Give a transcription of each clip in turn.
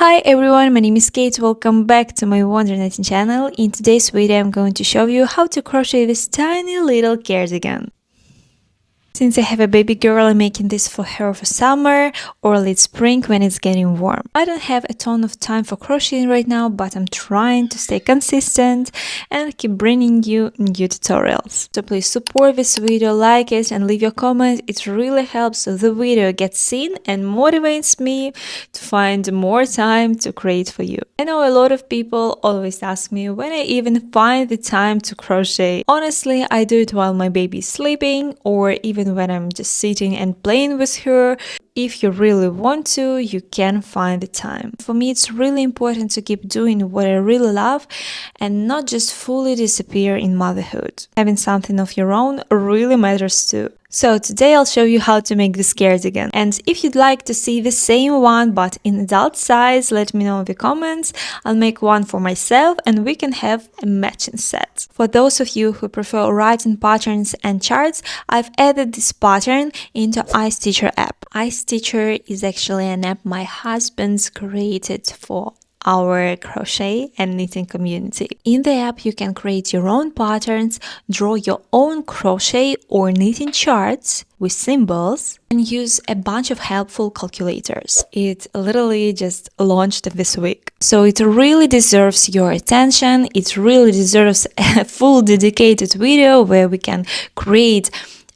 Hi everyone, my name is Kate. Welcome back to my wondernetting channel. In today's video I'm going to show you how to crochet this tiny little cardigan. Since I have a baby girl, I'm making this for her for summer or late spring when it's getting warm. I don't have a ton of time for crocheting right now, but I'm trying to stay consistent and keep bringing you new tutorials. So please support this video, like it and leave your comment. It really helps so the video gets seen and motivates me to find more time to create for you. I know a lot of people always ask me when I even find the time to crochet. Honestly, I do it while my baby is sleeping or even when I'm just sitting and playing with her. If you really want to, you can find the time. For me, it's really important to keep doing what I really love and not just fully disappear in motherhood. Having something of your own really matters too. So today I'll show you how to make this cardigan. And if you'd like to see the same one but in adult size, let me know in the comments. I'll make one for myself and we can have a matching set. For those of you who prefer writing patterns and charts, I've added this pattern into iSTITCHER app. iSTITCHER is actually an app my husband's created for our crochet and knitting community. In the app, you can create your own patterns, draw your own crochet or knitting charts with symbols, and use a bunch of helpful calculators. It literally just launched this week. So it really deserves your attention. It really deserves a full dedicated video where we can create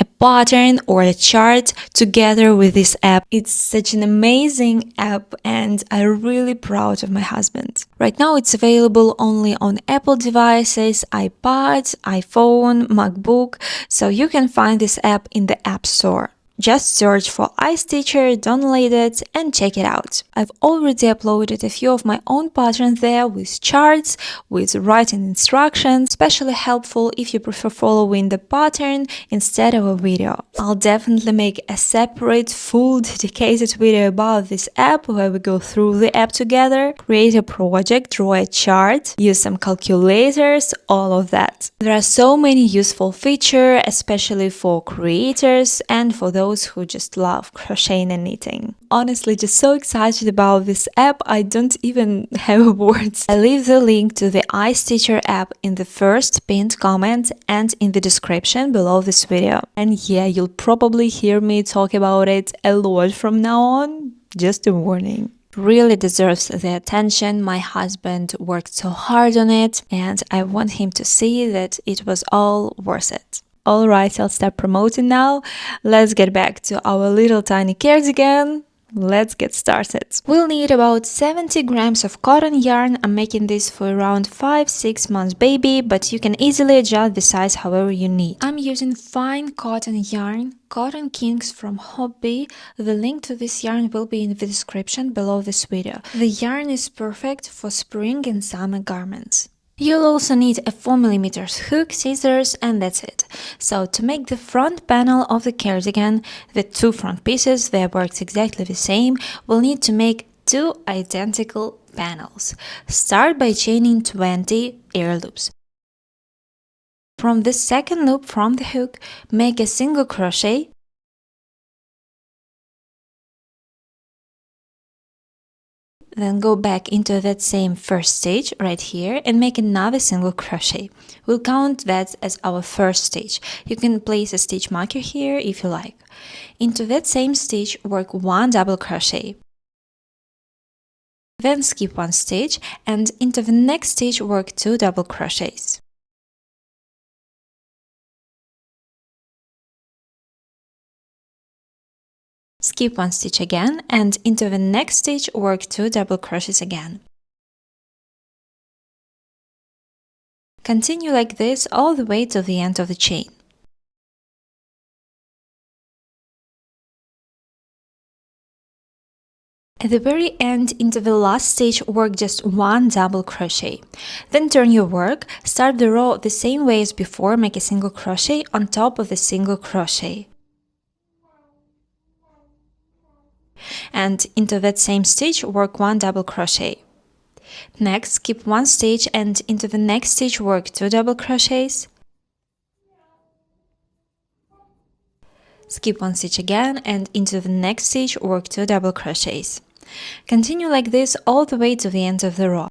a pattern or a chart together with this app. It's such an amazing app and I'm really proud of my husband. Right now it's available only on Apple devices, iPad, iPhone, MacBook, so you can find this app in the App Store. Just search for iSTITCHER, download it and check it out. I've already uploaded a few of my own patterns there with charts, with writing instructions, especially helpful if you prefer following the pattern instead of a video. I'll definitely make a separate, full, dedicated video about this app where we go through the app together, create a project, draw a chart, use some calculators, all of that. There are so many useful features, especially for creators and for those who just love crocheting and knitting. Honestly, just so excited about this app, I don't even have words. I leave the link to the iSTITCHER app in the first pinned comment and in the description below this video. And yeah, you'll probably hear me talk about it a lot from now on, just a warning. Really deserves the attention. My husband worked so hard on it and I want him to see that it was all worth it. Alright, I'll start promoting now. Let's get back to our little tiny cardigan. Let's get started. We'll need about 70 grams of cotton yarn. I'm making this for around 5-6 months baby, but you can easily adjust the size however you need. I'm using fine cotton yarn, Cotton Kings from Hobby. The link to this yarn will be in the description below this video. The yarn is perfect for spring and summer garments. You'll also need a 4mm hook, scissors, and that's it. So to make the front panel of the cardigan, the two front pieces, they worked exactly the same, we'll need to make two identical panels. Start by chaining 20 air loops. From the second loop from the hook, make a single crochet. Then go back into that same first stitch right here and make another single crochet. We'll count that as our first stitch. You can place a stitch marker here if you like. Into that same stitch, work one double crochet. Then skip one stitch and into the next stitch work two double crochets. Skip one stitch again and into the next stitch work two double crochets again. Continue like this all the way to the end of the chain. At the very end, into the last stitch, work just one double crochet. Then turn your work, start the row the same way as before, make a single crochet on top of the single crochet. And into that same stitch work one double crochet. Next, skip one stitch and into the next stitch work two double crochets. Skip one stitch again and into the next stitch work two double crochets. Continue like this all the way to the end of the row.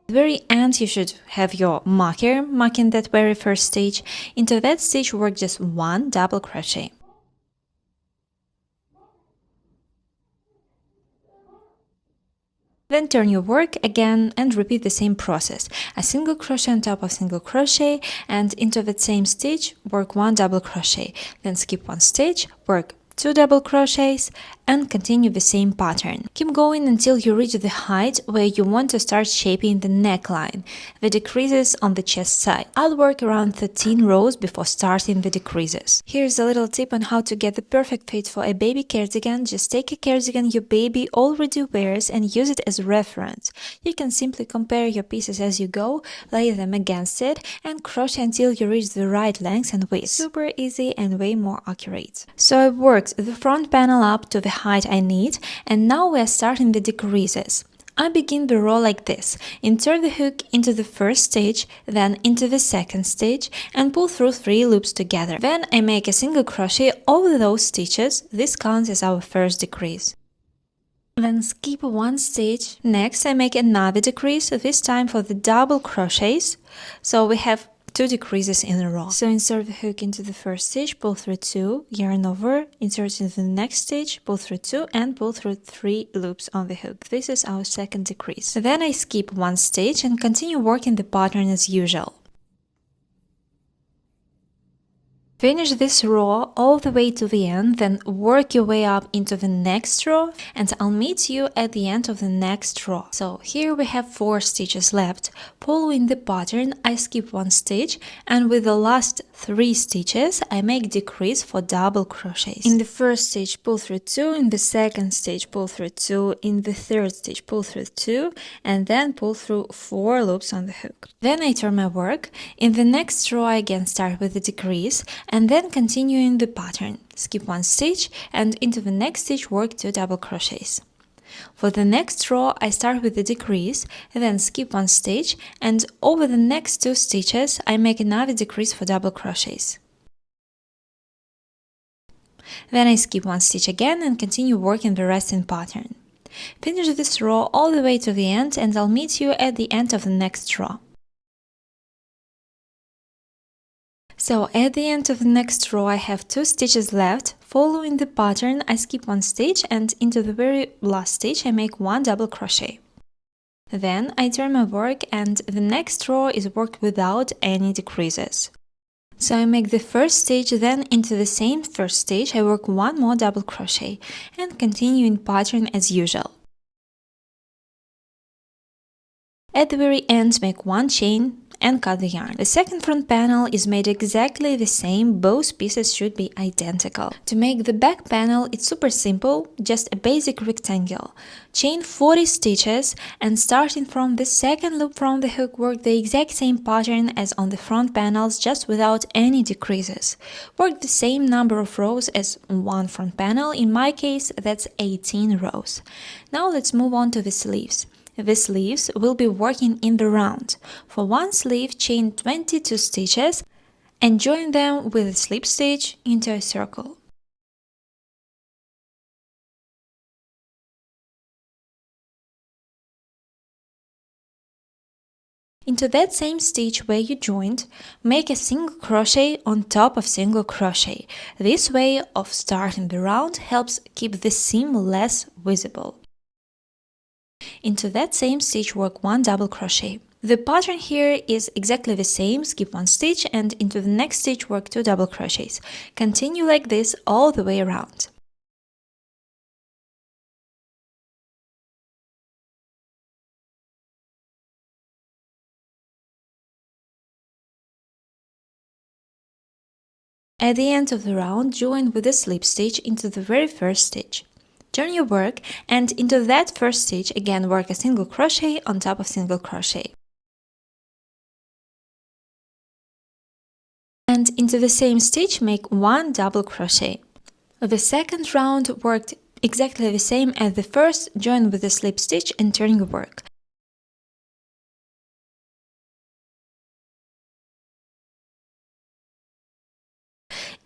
At the very end you should have your marker marking that very first stitch. Into that stitch work just one double crochet. Then turn your work again and repeat the same process. A single crochet on top of single crochet, and into that same stitch work one double crochet. Then skip one stitch, work 2 double crochets, and continue the same pattern. Keep going until you reach the height where you want to start shaping the neckline, the decreases on the chest side. I'll work around 13 rows before starting the decreases. Here's a little tip on how to get the perfect fit for a baby cardigan. Just take a cardigan your baby already wears and use it as reference. You can simply compare your pieces as you go, lay them against it, and crochet until you reach the right length and width. Super easy and way more accurate. So I've worked the front panel up to the height I need, and now we are starting the decreases. I begin the row like this. Insert the hook into the first stitch, then into the second stitch, and pull through 3 loops together. Then I make a single crochet over those stitches. This counts as our first decrease. Then skip one stitch. Next I make another decrease, this time for the double crochets. So we have 2 decreases in a row. So insert the hook into the first stitch, pull through 2, yarn over, insert into the next stitch, pull through 2, and pull through 3 loops on the hook. This is our second decrease. Then I skip one stitch and continue working the pattern as usual. Finish this row all the way to the end, then work your way up into the next row, and I'll meet you at the end of the next row. So here we have 4 stitches left. Following the pattern, I skip one stitch, and with the last 3 stitches, I make decrease for double crochets. In the first stitch, pull through 2, in the second stitch, pull through 2, in the third stitch, pull through 2, and then pull through 4 loops on the hook. Then I turn my work. In the next row, I again start with the decrease, and then continue in the pattern. Skip one stitch, and into the next stitch work 2 double crochets. For the next row I start with the decrease, then skip one stitch, and over the next 2 stitches I make another decrease for double crochets. Then I skip one stitch again and continue working the rest in pattern. Finish this row all the way to the end, and I'll meet you at the end of the next row. So at the end of the next row I have 2 stitches left. Following the pattern, I skip one stitch, and into the very last stitch I make 1 double crochet. Then I turn my work, and the next row is worked without any decreases. So I make the first stitch, then into the same first stitch I work 1 more double crochet, and continue in pattern as usual. At the very end, make 1 chain and cut the yarn. The second front panel is made exactly the same, both pieces should be identical. To make the back panel, it's super simple, just a basic rectangle. Chain 40 stitches, and starting from the second loop from the hook, work the exact same pattern as on the front panels, just without any decreases. Work the same number of rows as one front panel, in my case that's 18 rows. Now let's move on to the sleeves. The sleeves will be working in the round. For one sleeve, chain 22 stitches and join them with a slip stitch into a circle. Into that same stitch where you joined, make a single crochet on top of single crochet. This way of starting the round helps keep the seam less visible. Into that same stitch work 1 double crochet. The pattern here is exactly the same, skip one stitch, and into the next stitch work 2 double crochets. Continue like this all the way around. At the end of the round, join with a slip stitch into the very first stitch. Turn your work, and into that first stitch again work a single crochet on top of single crochet. And into the same stitch make 1 double crochet. The second round worked exactly the same as the first, join with a slip stitch and turn your work.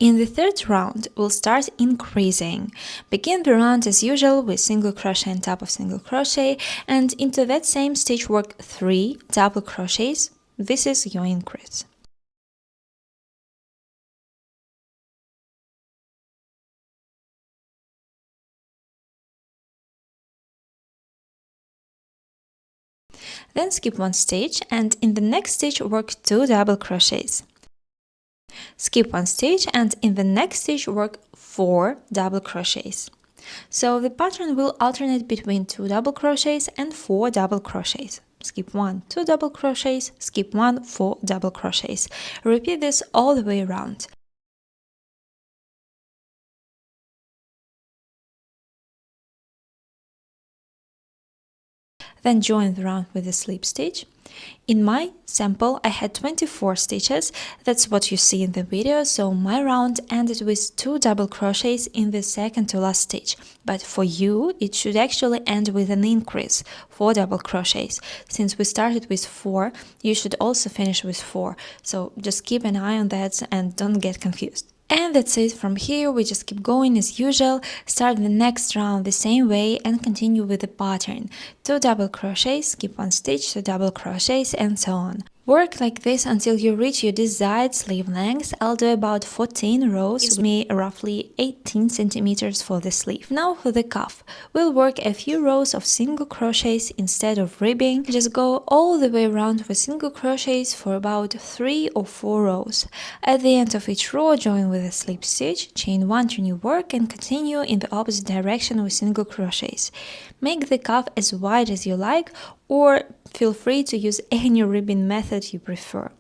In the third round, we'll start increasing. Begin the round as usual with single crochet on top of single crochet, and into that same stitch work 3 double crochets. This is your increase. Then skip 1 stitch, and in the next stitch work 2 double crochets. Skip 1 stitch, and in the next stitch work 4 double crochets. So the pattern will alternate between 2 double crochets and 4 double crochets. Skip 1, 2 double crochets, skip 1, 4 double crochets. Repeat this all the way around. Then join the round with a slip stitch. In my sample, I had 24 stitches. That's what you see in the video, so my round ended with 2 double crochets in the second to last stitch. But for you, it should actually end with an increase, 4 double crochets. Since we started with 4, you should also finish with 4. So just keep an eye on that and don't get confused. And that's it. From here we just keep going as usual, start the next round the same way and continue with the pattern. 2 double crochets, skip 1 stitch, 2 double crochets, and so on. Work like this until you reach your desired sleeve length. I'll do about 14 rows, gives me roughly 18 centimeters for the sleeve. Now for the cuff. We'll work a few rows of single crochets instead of ribbing. Just go all the way around with single crochets for about 3 or 4 rows. At the end of each row, join with a slip stitch, chain 1 to new work, and continue in the opposite direction with single crochets. Make the cuff as wide as you like, or feel free to use any ribbing method you prefer.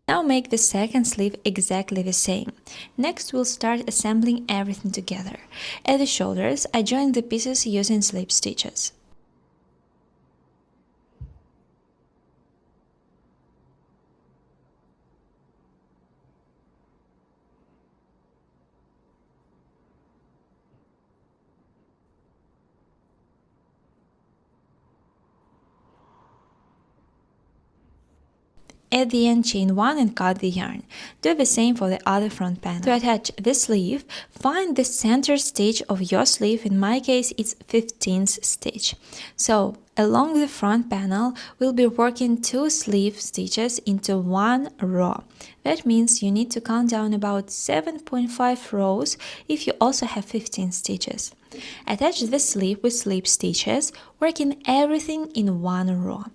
Now make the second sleeve exactly the same. Next we'll start assembling everything together. At the shoulders, I join the pieces using slip stitches. At the end, chain 1 and cut the yarn. Do the same for the other front panel. To attach the sleeve, find the center stitch of your sleeve. In my case, it's 15th stitch. So, along the front panel, we'll be working 2 sleeve stitches into 1 row. That means you need to count down about 7.5 rows if you also have 15 stitches. Attach the sleeve with slip stitches, working everything in 1 row.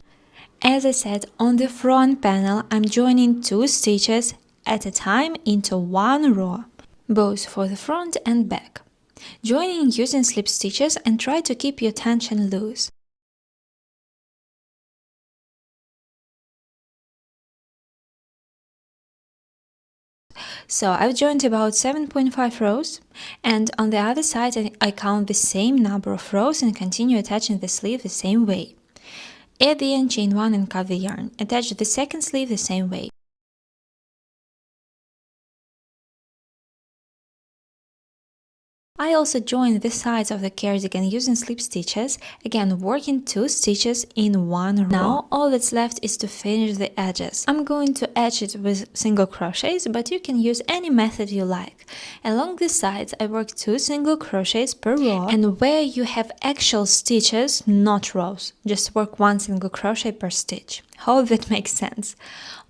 As I said, on the front panel, I'm joining 2 stitches at a time into 1 row, both for the front and back. Joining using slip stitches and try to keep your tension loose. So I've joined about 7.5 rows, and on the other side I count the same number of rows and continue attaching the sleeve the same way. At the end, chain 1 and cut the yarn. Attach the second sleeve the same way. I also joined the sides of the cardigan using slip stitches, again working 2 stitches in 1 row. Now all that's left is to finish the edges. I'm going to edge it with single crochets, but you can use any method you like. Along the sides I work 2 single crochets per row, and where you have actual stitches, not rows, just work 1 single crochet per stitch. Hope that makes sense.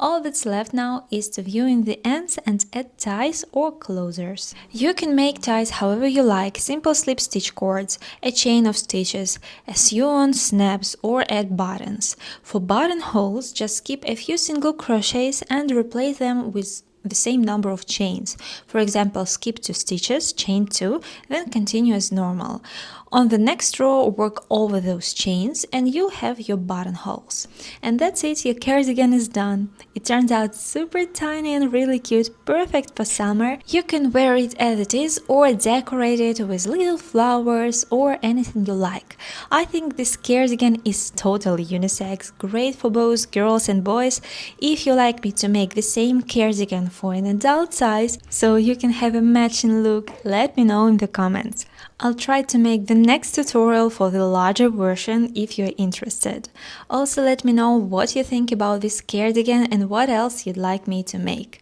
All that's left now is to view in the ends and add ties or closures. You can make ties however you like, simple slip stitch cords, a chain of stitches, a sew-on, snaps, or add buttons. For buttonholes, just skip a few single crochets and replace them with the same number of chains. For example, skip 2 stitches, chain 2, then continue as normal. On the next row, work over those chains and you'll have your buttonholes. And that's it, your cardigan is done. It turned out super tiny and really cute, perfect for summer. You can wear it as it is or decorate it with little flowers or anything you like. I think this cardigan is totally unisex, great for both girls and boys. If you'd like me to make the same cardigan for an adult size so you can have a matching look, let me know in the comments. I'll try to make the next tutorial for the larger version if you're interested. Also let me know what you think about this cardigan and what else you'd like me to make.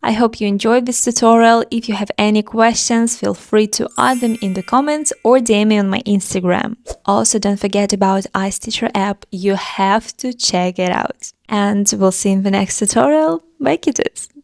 I hope you enjoyed this tutorial. If you have any questions, feel free to add them in the comments or DM me on my Instagram. Also, don't forget about iSTITCHER app. You have to check it out. And we'll see you in the next tutorial. Bye, Cutest!